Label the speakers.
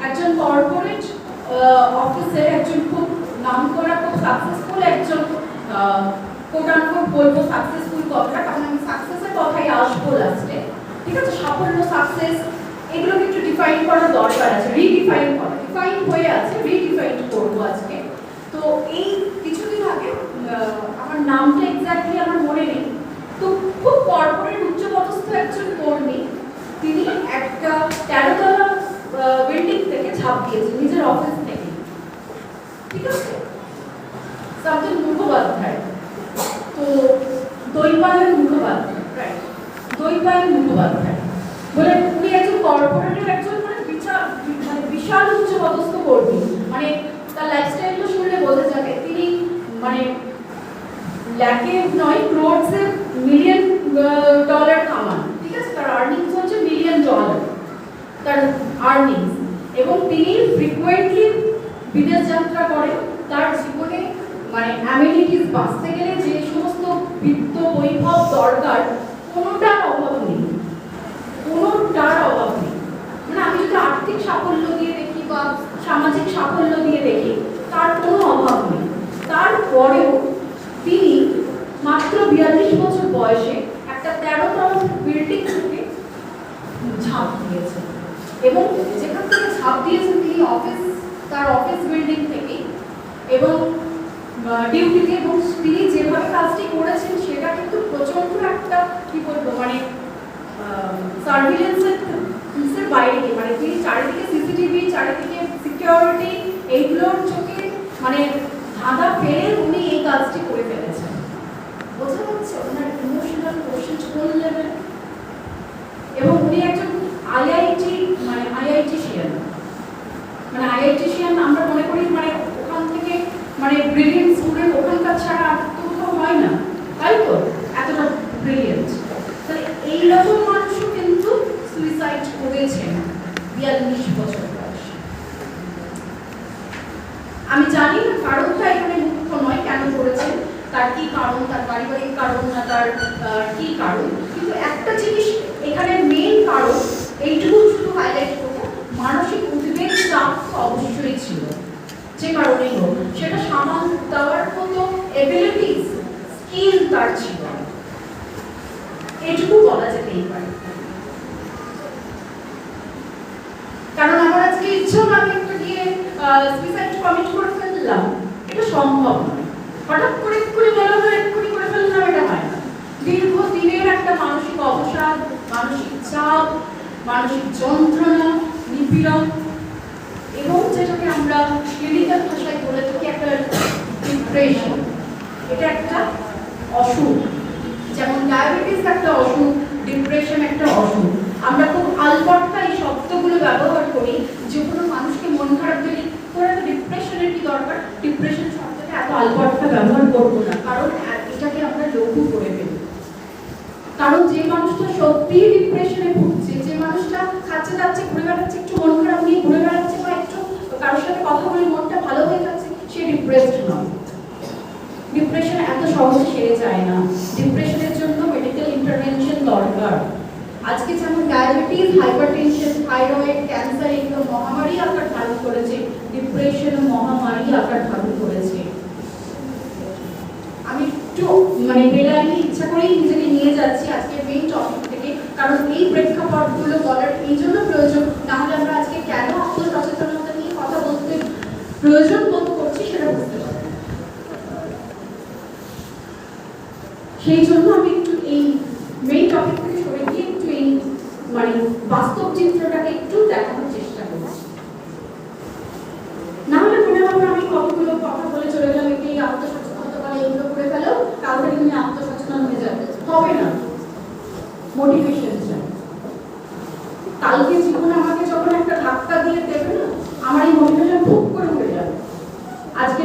Speaker 1: একজন কর্পোরেট অফিসের একজন খুব নামকরা খুব সাকসেসফুল একজন কোট আনকোট বলবো সাকসেসফুল কথা, কারণ আমি সাকসেসের কথাই আসবো লাস্টে। ঠিক আছে, সাফল্য সাকসেস এগুলোকে একটু ডিফাইন করার দরকার আছে, রিডিফাইন করা, ডিফাইন হয়ে আছে, রিডিফাইন করবো আজকে। তো এই কিছুদিন আগে আমার নামটা এক্স্যাক্টলি আমার মনে নেই, তো খুব কর্পোরেট উচ্চপদস্থ একজন কর্মী, তিনি একটা 13তলা বিল্ডিং থেকে ঝাঁপ দিয়েছেন নিজের অফিস থেকে। ঠিক আছে, সামথিং মুখোপাধ্যায়, তো দৈপায়ন মুখোপাধ্যায়, রাইট, দৈপায়ন মুখোপাধ্যায় বলে উনি একজন কর্পোরেটের একজন মানে বিশাল উচ্চপদস্থ কর্মী, মানে তার লাইফস্টাইলটা শুনলে বোঝা যাবে তিনি মানে লাখে নয় ক্রোডসে মিলিয়ন ডলার কামান। ঠিক আছে, তার আর্নিংস হচ্ছে $1 মিলিয়ন তার আর্নিংস, এবং তিনি ফ্রিকুয়েন্টলি বিদেশ যাত্রা করেন। তার জীবনে মানে অ্যামিনিটিস বাঁচতে গেলে যে সমস্ত বিত্ত বৈভব দরকার কোনোটার অভাব নেই, কোনোটার অভাব নেই। মানে আমি যদি আর্থিক সাফল্য দিয়ে দেখি বা সামাজিক সাফল্য দিয়ে দেখি, তার কোনো অভাব নেই। তারপরেও তিনি মাত্র 42 বছর বয়সে একটা 13তলা বিল্ডিং থেকে ঝাঁপ দিয়েছেন, এবং যেখান থেকে ঝাঁপ দিয়েছেন তিনি তার অফিস বিল্ডিং থেকে এবং ডিউটিতে, এবং তিনি যেভাবে কাজটি করেছেন সেটা কিন্তু প্রচন্ড একটা কি বলবো মানে সার্ভিলেন্সের বাইরে, মানে তিনি চারিদিকে সিসিটিভি, চারিদিকে সিকিউরিটি, এইগুলোর চোখে মানে ধাঁধা ফেলে উনি এই কাজটি করে ফেলেছেন। বোঝা যাচ্ছে ওনার ইমোশনাল কোশেন্ট কোন লেভেল। এবং উনি একজন আইআইটিশিয়ান, মানে আইআইটিশিয়ান আমরা মনে করি মানে ওখান থেকে মানে ব্রিলিয়েন্ট স্টুডেন্ট ওখানকার ছাড়া আর তো কোথাও হয় না, তাই তো এতটা ব্রিলিয়েন্ট। তাহলে এইরকম মানুষও কিন্তু সুইসাইড করেছেন 42 বছর বয়সে। আমি জানি না কারণটা এখানে মুখ্য নয়, কেন করেছেন, তার কি কারণ, তার পারিবারিক কারণ না তার কি কারণ, কিন্তু একটা জিনিস এখানে মেইন কারণ এইটুকু শুধু হাইলাইট করবো, মানসিক উদ্বেগ চাপ অবশ্যই ছিল, যে কারণেই হোক সেটা সামাল দেওয়ার মতো এবিলিটিস স্কিল তার ছিল, এটুকু বলা যেতেই পারে। কারণ আমার আজকে ইচ্ছেও আমি একটা গিয়ে সুইসাইড কমিট করে ফেললাম, এটা সম্ভব নয়। হঠাৎ করে এক্ষুনি বলা হয় এক্ষুনি করে ফেললাম, এটা হয় না। দীর্ঘদিনের একটা মানসিক অবসাদ, মানসিক চাপ, মানসিক যন্ত্রণা, নিপীড়ন, এবং যেটাকে আমরা ক্লিনিক্যাল ভাষায় বলে থাকি একটা ডিপ্রেশন, এটা একটা অসুখ। যেমন ডায়াবেটিস একটা অসুখ, ডিপ্রেশন একটা অসুখ। আমরা খুব আলবট্টা এই শব্দগুলো ব্যবহার করি, যে কোনো মানুষকে মন খারাপ দিলে তোর একটা ডিপ্রেশনের কি দরকার, ডিপ্রেশন শব্দটা এত আলবট্টা ব্যবহার করবো না, কারণ এটাকে আমরা লঘু করে ফেলি। কারণ যে মানুষটা সত্যিই ডিপ্রেশনে ভুগছে, যে মানুষটা খাচ্ছে যাচ্ছে ঘুরে বেড়াচ্ছে, একটু মন খারাপ নিয়ে ঘুরে বেড়াচ্ছে, বা একটু কারোর সাথে কথা বলে মনটা ভালো হয়ে যাচ্ছে, সে ডিপ্রেসড নয়। ডিপ্রেশন এত সহজে সেরে যায় না, ডিপ্রেশনের জন্য মেডিকেল ইন্টারভেনশন দরকার। আজকে যেমন ডায়াবেটিস, হাইপারটেনশন, থাইরয়েড, ক্যান্সার এগুলো মহামারী আকার ধারণ করেছে, ডিপ্রেশন মহামারী আকার ধারণ করেছে। আমি একটু মানে বেলাইনি ইচ্ছা করেই নিজেকে নিয়ে যাচ্ছি আজকে মেইন টপিক থেকে, কারণ এই প্রেক্ষাপটগুলো বলার এই জন্য প্রয়োজন, নাহলে আমরা আজকে কেন আত্মসচেতনতা নিয়ে কথা বলতে প্রয়োজন বোধ করছি সেটা বুঝতে পারবো। সেই জন্য আমি একটু এই মেইন টপিক থেকে সরে গিয়ে একটু এই মানে বাস্তব চিত্রটাকে একটু দেখানোর চেষ্টা করছি। নাহলে মনে হবে আমি কতগুলো কথা বলে চলে গেলাম, এই আত্মসচেতনতা বলে এগুলো করে ফেলো, কাউকে তুমি আত্মসচেতন হয়ে যাবে, হবে না। মোটিভেশন